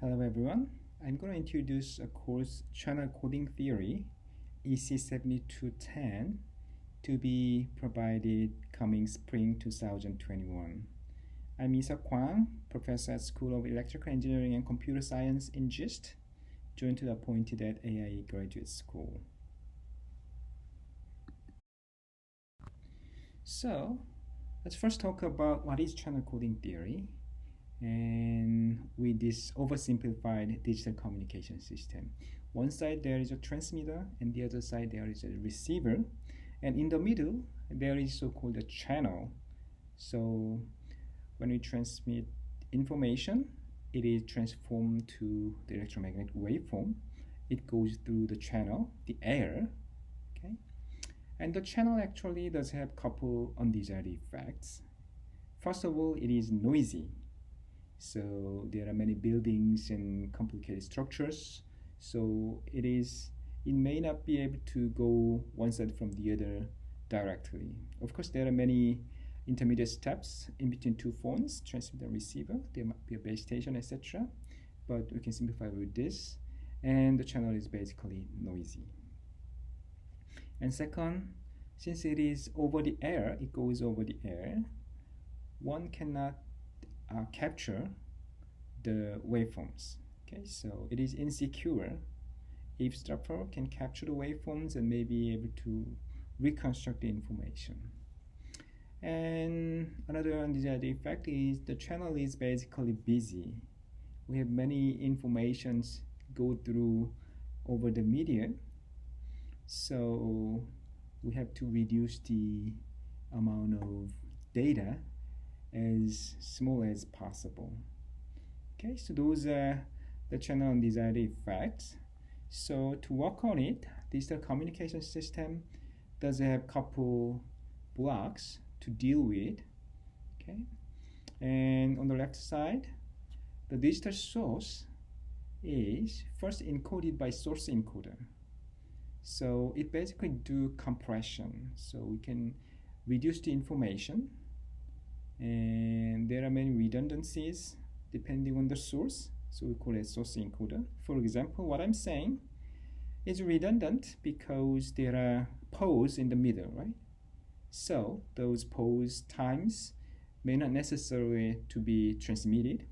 Hello everyone, I'm going to introduce a course Channel Coding Theory EC7210 to be provided coming spring 2021. I'm Hwang, professor at School of Electrical Engineering and Computer Science in GIST, jointly appointed at AIE Graduate School. So, let's first talk about what is channel coding theory, and with this oversimplified digital communication system. One side there is a transmitter and the other side there is a receiver, and in the middle there is so-called a channel. So when we transmit information, it is transformed to the electromagnetic waveform. It goes through the channel, the air, okay? And the channel actually does have a couple undesired effects. First of all, it is noisy. So there are many buildings and complicated structures. So it may not be able to go one side from the other directly. Of course, there are many intermediate steps in between two phones, transmitter and receiver. There might be a base station, etc. But we can simplify with this. And the channel is basically noisy. And second, since it is over the air, it goes over the air, one cannot capture the waveforms. Okay, so it is insecure. Eavesdropper can capture the waveforms and may be able to reconstruct the information. And another undesired effect is the channel is basically busy. We have many informations go through over the medium, so we have to reduce the amount of data as small as possible. Okay, so those are the channel undesired effects. So to work on it, digital communication system does have couple blocks to deal with. Okay, and on the left side, the digital source is first encoded by source encoder. So it basically do compression, so we can reduce the information. And there are many redundancies depending on the source, so we call it source encoder. For example, what I'm saying is redundant because there are poles in the middle, right? So those poles times may not necessarily to be transmitted.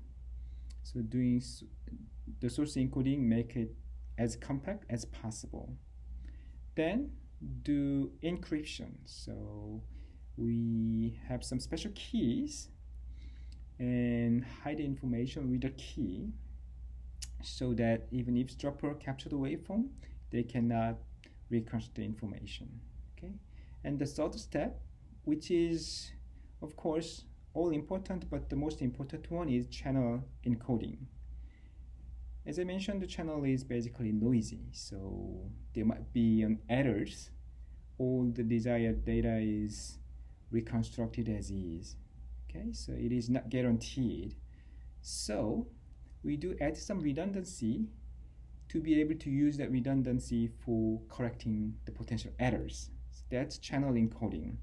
So doing the source encoding make it as compact as possible. Then do encryption. So we have some special keys and hide the information with a key so that even if eavesdropper capture the waveform, they cannot reconstruct the information. Okay, and the third step, which is of course all important, but the most important one is channel encoding. As I mentioned, the channel is basically noisy, so there might be errors. All the desired data is reconstructed as is. Okay, so it is not guaranteed. So we do add some redundancy to be able to use that redundancy for correcting the potential errors. So that's channel encoding.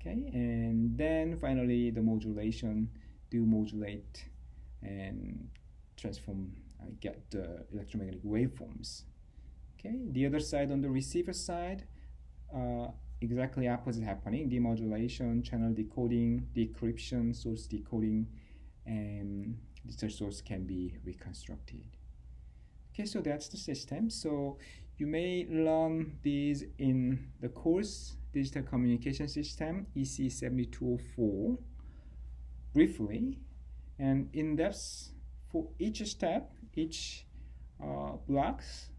Okay, and then finally the modulation, do modulate and transform, get the electromagnetic waveforms. Okay, the other side, on the receiver side, exactly opposite happening: demodulation, channel decoding, decryption, source decoding, and digital source can be reconstructed. Okay, so that's the system. So you may learn these in the course Digital Communication System EC7204 briefly, and in depth for each step, each blocks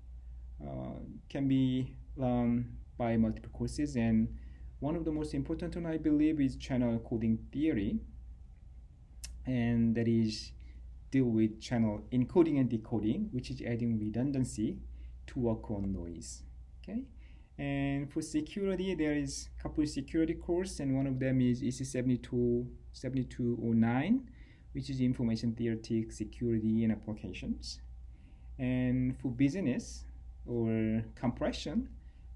can be learned by multiple courses, and one of the most important one, I believe, is channel coding theory, and that is deal with channel encoding and decoding, which is adding redundancy to work on noise. Okay, and for security, there is a couple of security course, and one of them is EC7210, which is information theoretic security and applications. And for business or compression,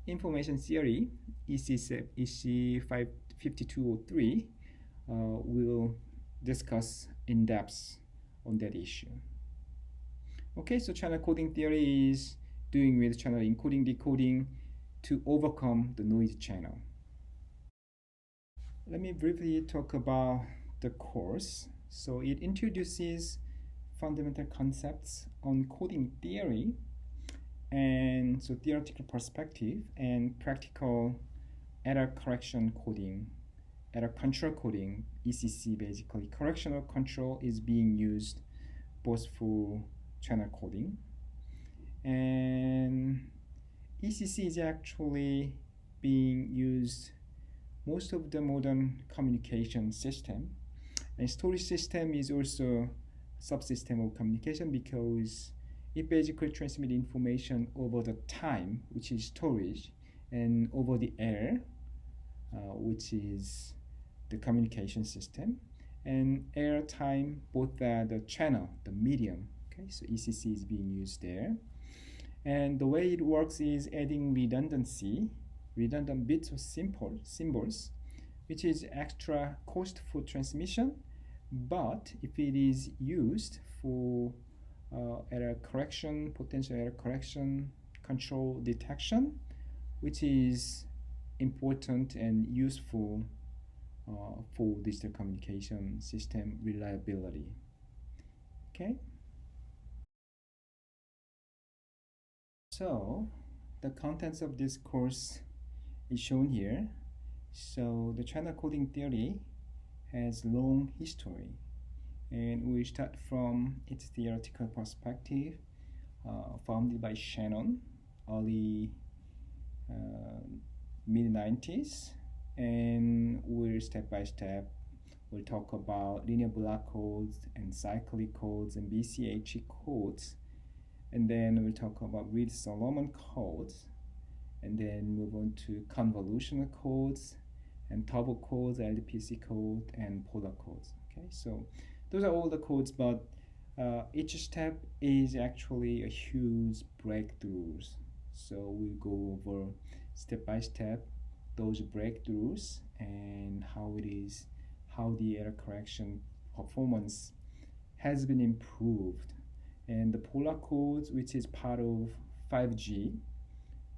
information theory, EC5203, will discuss in depth on that issue. Okay, so channel coding theory is doing with channel encoding decoding to overcome the noise channel. Let me briefly talk about the course. So it introduces fundamental concepts on coding theory, and so theoretical perspective and practical error correction coding, error control coding, ECC basically. Correctional control is being used both for channel coding, and ECC is actually being used most of the modern communication system, and storage system is also subsystem of communication because it basically transmits information over the time, which is storage, and over the air, which is the communication system, and air time, both the channel, the medium. Okay, so ECC is being used there, and the way it works is adding redundancy, redundant bits of symbols, which is extra cost for transmission, but if it is used for error correction, potential error correction, control detection, which is important and useful for digital communication system reliability. Okay. So the contents of this course is shown here. So the channel coding theory has long history, and we start from its theoretical perspective, founded by Shannon, early mid-90s, and we'll step by step we'll talk about linear block codes and cyclic codes and BCH codes, and then we'll talk about Reed-Solomon codes, and then move on to convolutional codes and turbo codes, LDPC code, and polar codes. Okay, so those are all the codes, but each step is actually a huge breakthroughs. So we'll go over step by step those breakthroughs and how the error correction performance has been improved, and the polar codes, which is part of 5G.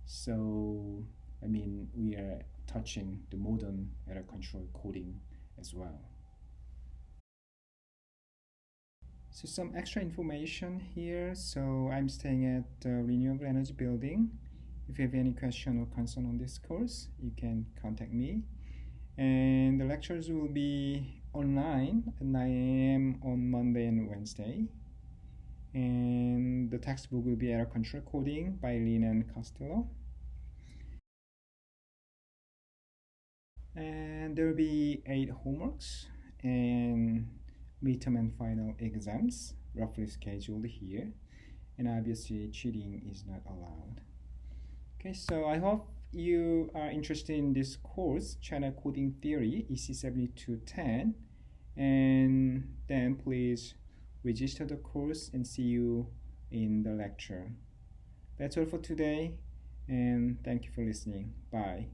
So I mean, we are touching the modern error control coding as well. So some extra information here. So I'm staying at Renewable Energy Building. If you have any question or concern on this course, you can contact me. And the lectures will be online at 9 a.m. on Monday and Wednesday. And the textbook will be Error Control Coding by Lin and Costello. And there will be 8 homeworks and midterm and final exams roughly scheduled here, and obviously cheating is not allowed. Okay, so I hope you are interested in this course, Channel Coding Theory, EC7210, and then please register the course and see you in the lecture. That's all for today, and thank you for listening. Bye.